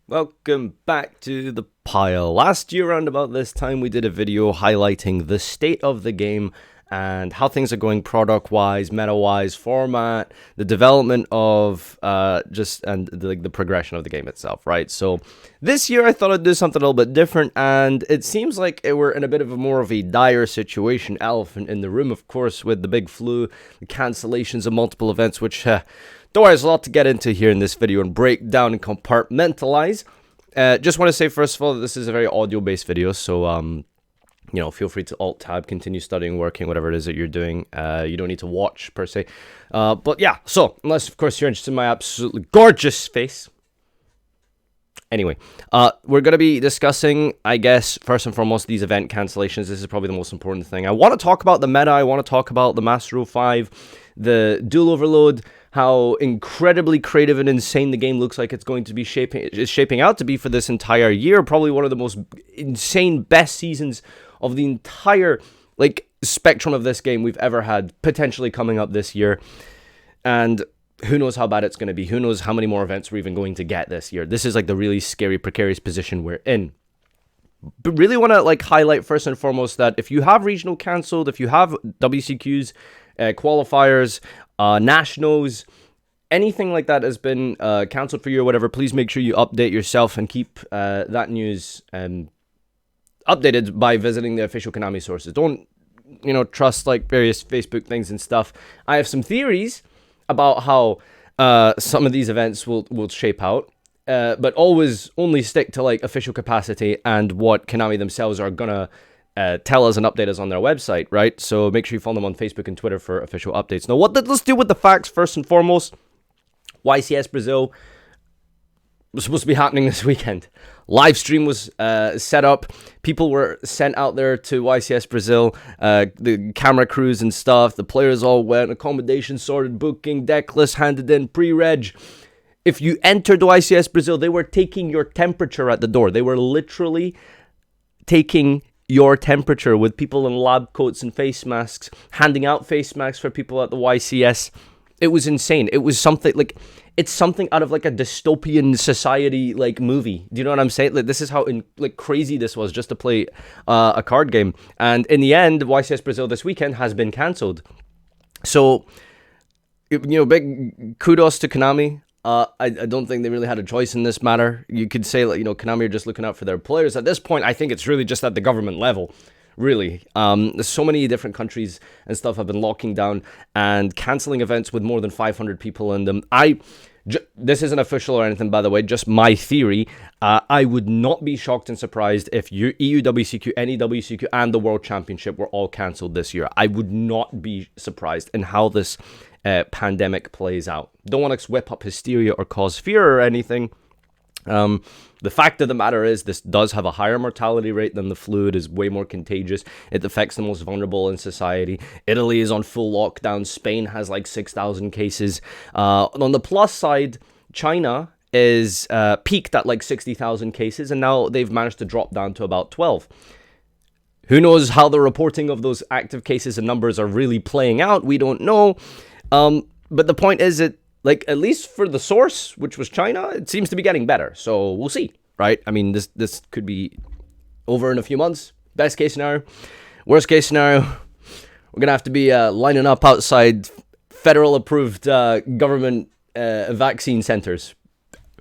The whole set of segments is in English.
Welcome back to the pile. Last year around about this time we did a video highlighting the state of the game and how things are going product-wise, meta-wise, format, the development of the progression of the game itself, right? So this year I thought I'd do something a little bit different, and it seems like we're in a bit of a more of a dire situation, elephant in the room, of course, with the big flu, the cancellations of multiple events, which don't worry, there's a lot to get into here in this video and break down and compartmentalize. Just want to say, first of all, that this is a very audio-based video, so feel free to alt-tab, continue studying, working, whatever it is that you're doing. You don't need to watch, per se. But yeah, so, unless, of course, you're interested in my absolutely gorgeous face. Anyway, we're going to be discussing, I guess, first and foremost, these event cancellations. This is probably the most important thing. I want to talk about the meta. I want to talk about the Master 05, the dual overload, how incredibly creative and insane the game looks like it's going to be shaping out to be for this entire year. Probably one of the most insane, best seasons of the entire spectrum of this game we've ever had, potentially coming up this year. And who knows how bad it's going to be? Who knows how many more events we're even going to get this year? This is the really scary, precarious position we're in. But really want to highlight first and foremost that if you have regional cancelled, if you have WCQs, qualifiers, nationals, anything like that has been cancelled for you or whatever, please make sure you update yourself and keep that news updated by visiting the official Konami sources. Don't trust various Facebook things and stuff. I have some theories about how some of these events will shape out, but always only stick to official capacity and what Konami themselves are gonna tell us and update us on their website, right? So make sure you follow them on Facebook and Twitter for official updates. Now, let's deal with the facts first and foremost. YCS Brazil was supposed to be happening this weekend. Live stream was set up. People were sent out there to YCS Brazil. The camera crews and stuff. The players all went. Accommodation sorted, booking, deck list handed in, pre-reg. If you entered YCS Brazil, they were taking your temperature at the door. They were literally taking your temperature with people in lab coats and face masks, handing out face masks for people at the YCS. It was insane. It was something it's something out of a dystopian society movie. Do you know what I'm saying? This is how crazy this was just to play a card game. And in the end, YCS Brazil this weekend has been cancelled. So, big kudos to Konami. I don't think they really had a choice in this matter. You could say, Konami are just looking out for their players. At this point, I think it's really just at the government level, really. So many different countries and stuff have been locking down and cancelling events with more than 500 people in them. This isn't official or anything, by the way, just my theory. I would not be shocked and surprised if EU WCQ, any WCQ, and the World Championship were all cancelled this year. I would not be surprised in how this pandemic plays out. Don't want to whip up hysteria or cause fear or anything. The fact of the matter is this does have a higher mortality rate than the flu. It is way more contagious. It affects the most vulnerable in society. Italy is on full lockdown. Spain has 6,000 cases. On the plus side, China is peaked at 60,000 cases, and now they've managed to drop down to about 12. Who knows how the reporting of those active cases and numbers are really playing out? We don't know. But the point is that, at least for the source, which was China, it seems to be getting better. So we'll see, right? I mean, this could be over in a few months. Best case scenario. Worst case scenario, we're going to have to be lining up outside federal-approved government vaccine centers.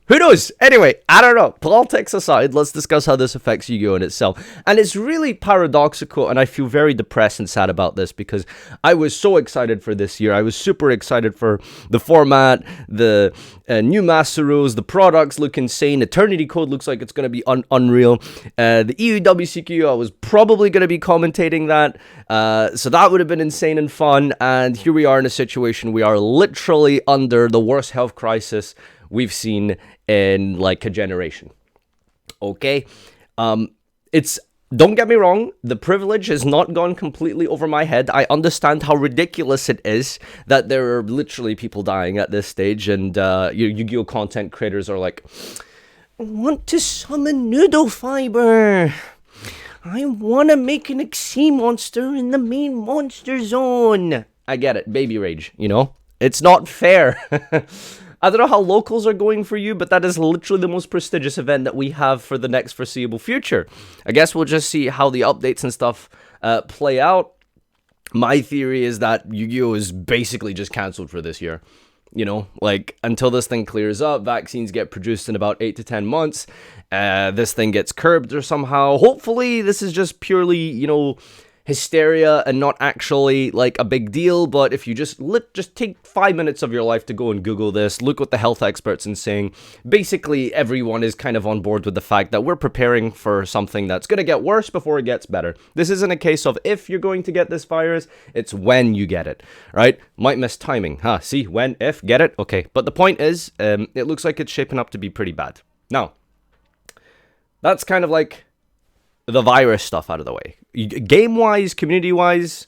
Who knows? Anyway, I don't know. Politics aside, let's discuss how this affects Yu-Gi-Oh! In itself. And it's really paradoxical, and I feel very depressed and sad about this because I was so excited for this year. I was super excited for the format, the new master rules, the products look insane. Eternity Code looks like it's going to be unreal. The EU WCQ, I was probably going to be commentating that. So that would have been insane and fun. And here we are in a situation we are literally under the worst health crisis we've seen in a generation. Okay, don't get me wrong, the privilege has not gone completely over my head. I understand how ridiculous it is that there are literally people dying at this stage, and Yu-Gi-Oh! Content creators are I want to summon Noodle Fiber. I want to make an Xe monster in the main monster zone. I get it, baby rage, It's not fair. I don't know how locals are going for you, but that is literally the most prestigious event that we have for the next foreseeable future. I guess we'll just see how the updates and stuff play out. My theory is that Yu-Gi-Oh! Is basically just cancelled for this year. You know, like, until this thing clears up, vaccines get produced in about 8 to 10 months, this thing gets curbed or somehow. Hopefully, this is just purely, you know, hysteria and not actually like a big deal. But if you just take 5 minutes of your life to go and Google this, look what the health experts are saying. Basically, everyone is kind of on board with the fact that we're preparing for something that's going to get worse before it gets better. This isn't a case of if you're going to get this virus, it's when you get it, right? Might miss timing, huh? See, when, if, get it? Okay, but the point is, it looks like it's shaping up to be pretty bad. Now, that's kind of like the virus stuff out of the way. Game-wise, community-wise,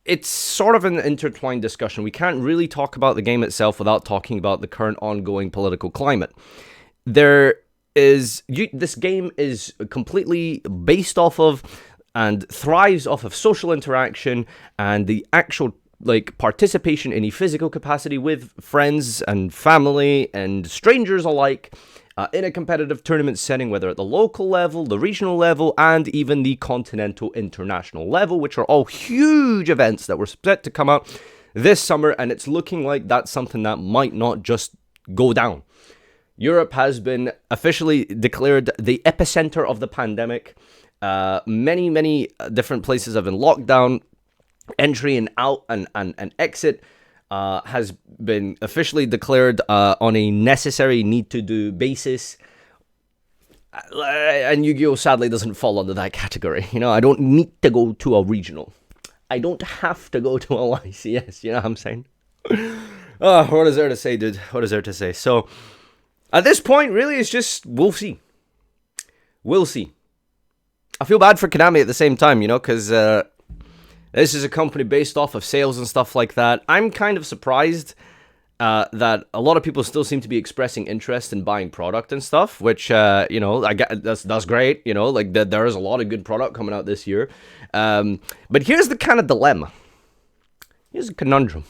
it's sort of an intertwined discussion. We can't really talk about the game itself without talking about the current ongoing political climate. This game is completely based off of and thrives off of social interaction and the actual like participation in a physical capacity with friends and family and strangers alike. In a competitive tournament setting, whether at the local level, the regional level, and even the continental international level, which are all huge events that were set to come out this summer, and it's looking like that's something that might not just go down. Europe has been officially declared the epicenter of the pandemic. Many different places have been locked down. Entry and out and exit has been officially declared on a necessary need-to-do basis. And Yu-Gi-Oh! Sadly doesn't fall under that category. You know, I don't need to go to a regional. I don't have to go to a YCS, you know what I'm saying? What is there to say, dude? What is there to say? So, at this point, really, it's just, we'll see. We'll see. I feel bad for Konami at the same time, you know, because this is a company based off of sales and stuff like that. I'm kind of surprised that a lot of people still seem to be expressing interest in buying product and stuff, which, you know, I get, that's great, you know, like there is a lot of good product coming out this year. But here's the kind of dilemma. Here's a conundrum.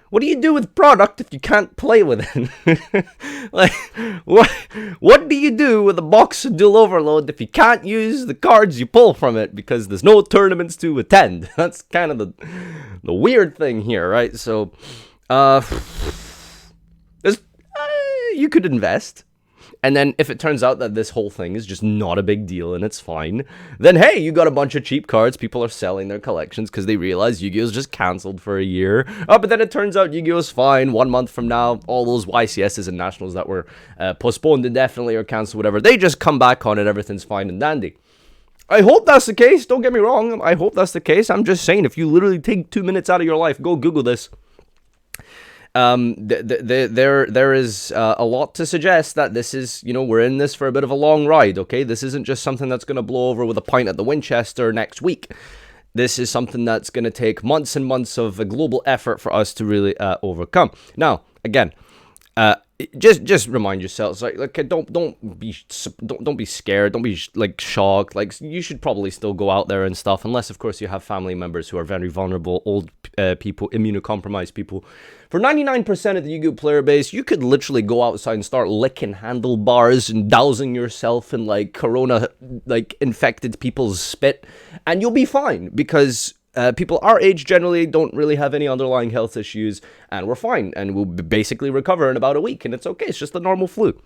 What do you do with product if you can't play with it? Like, what do you do with a box of Dual Overload if you can't use the cards you pull from it because there's no tournaments to attend? That's kind of the weird thing here, right? So, you could invest. And then if it turns out that this whole thing is just not a big deal and it's fine, then hey, you got a bunch of cheap cards. People are selling their collections because they realize Yu-Gi-Oh's just cancelled for a year. Oh, but then it turns out Yu-Gi-Oh's fine. 1 month from now, all those YCSs and nationals that were postponed indefinitely or cancelled, whatever, they just come back on it. Everything's fine and dandy. I hope that's the case. Don't get me wrong. I hope that's the case. I'm just saying, if you literally take 2 minutes out of your life, go Google this. There is a lot to suggest that this is, you know, we're in this for a bit of a long ride, okay? This isn't just something that's going to blow over with a pint at the Winchester next week. This is something that's going to take months and months of a global effort for us to really overcome. Now, again, just remind yourselves, like don't be scared, don't be like shocked. Like, you should probably still go out there and stuff, unless of course you have family members who are very vulnerable, old people, immunocompromised people. For 99% of the Yu-Gi-Oh player base, you could literally go outside and start licking handlebars and dousing yourself in like corona like infected people's spit, and you'll be fine because people our age generally don't really have any underlying health issues, and we're fine, and we'll basically recover in about a week, and it's okay. It's just the normal flu.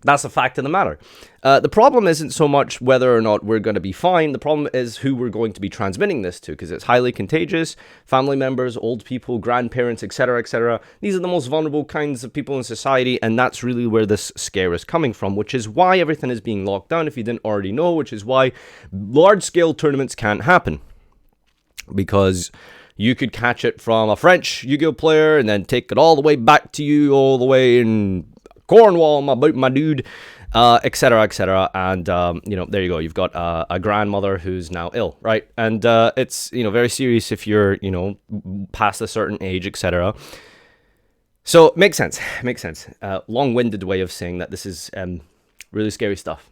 That's a fact of the matter. The problem isn't so much whether or not we're going to be fine. The problem is who we're going to be transmitting this to, because it's highly contagious. Family members, old people, grandparents, etc., etc. These are the most vulnerable kinds of people in society, and that's really where this scare is coming from, which is why everything is being locked down, if you didn't already know, which is why large-scale tournaments can't happen. Because you could catch it from a French Yu-Gi-Oh player and then take it all the way back to you, all the way in Cornwall, my dude, etc., etc. And, you know, there you go. You've got a grandmother who's now ill, right? And it's, you know, very serious if you're, you know, past a certain age, etc. So, makes sense. Makes sense. Long-winded way of saying that this is really scary stuff.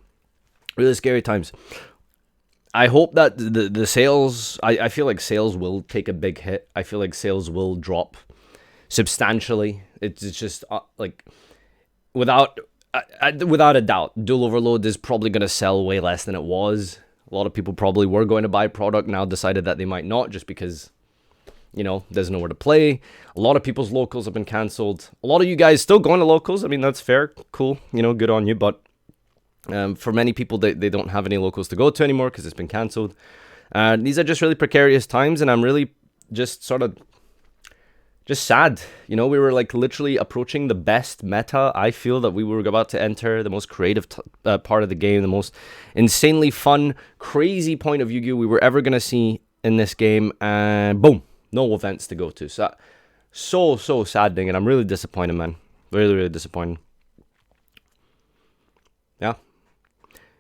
Really scary times. I hope that the sales, I feel like sales will take a big hit. I feel like sales will drop substantially It's just like without without a doubt, Dual Overload is probably going to sell way less than it was. A lot of people probably were going to buy product, now decided that they might not, just because, you know, there's nowhere to play. A lot of people's locals have been cancelled. A lot of you guys still going to locals. I mean, that's fair, cool, you know, good on you. But for many people, they don't have any locals to go to anymore because it's been cancelled. These are just really precarious times, and I'm really just sort of just sad. You know, we were like literally approaching the best meta I feel that we were about to enter, the most creative part of the game, the most insanely fun, crazy point of Yu-Gi-Oh! We were ever going to see in this game, and boom, no events to go to. So saddening, and I'm really disappointed, man. Really disappointed. Yeah.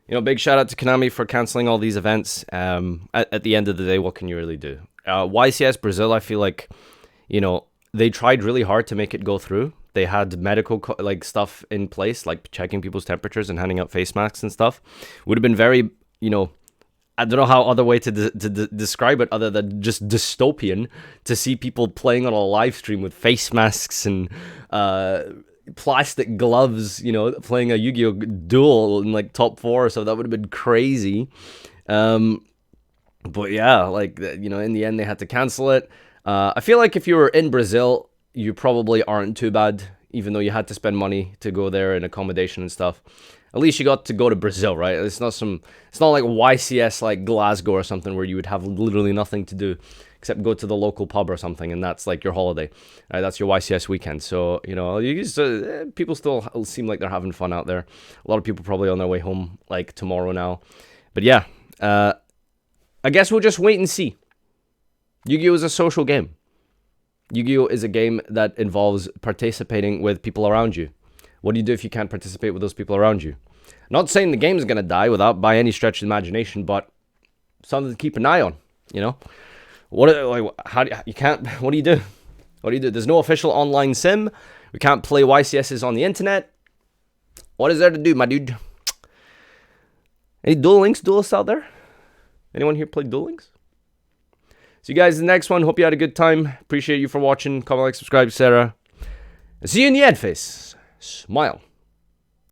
You know, big shout out to Konami for canceling all these events. At the end of the day, what can you really do? YCS Brazil, I feel like, you know, they tried really hard to make it go through. They had medical like stuff in place, like checking people's temperatures and handing out face masks and stuff. Would have been very, you know, I don't know how other way to describe it other than just dystopian to see people playing on a live stream with face masks and plastic gloves, you know, playing a Yu-Gi-Oh! Duel in like top 4, so that would have been crazy. But yeah, like, you know, in the end they had to cancel it. I feel like if you were in Brazil, you probably aren't too bad, even though you had to spend money to go there and accommodation and stuff. At least you got to go to Brazil, right? It's not like YCS like Glasgow or something where you would have literally nothing to do except go to the local pub or something, and that's like your holiday. Right? That's your YCS weekend. So, you know, people still seem like they're having fun out there. A lot of people probably on their way home like tomorrow now. But yeah, I guess we'll just wait and see. Yu-Gi-Oh! Is a social game. Yu-Gi-Oh! Is a game that involves participating with people around you. What do you do if you can't participate with those people around you? Not saying the game is going to die without by any stretch of imagination, but something to keep an eye on, you know? What do you do? What do you do? There's no official online sim. We can't play YCSs on the internet. What is there to do, my dude? Any Duel Links duelists out there? Anyone here play Duel Links? See you guys in the next one. Hope you had a good time. Appreciate you for watching. Comment, like, subscribe, etc. And see you in the end face. Smile.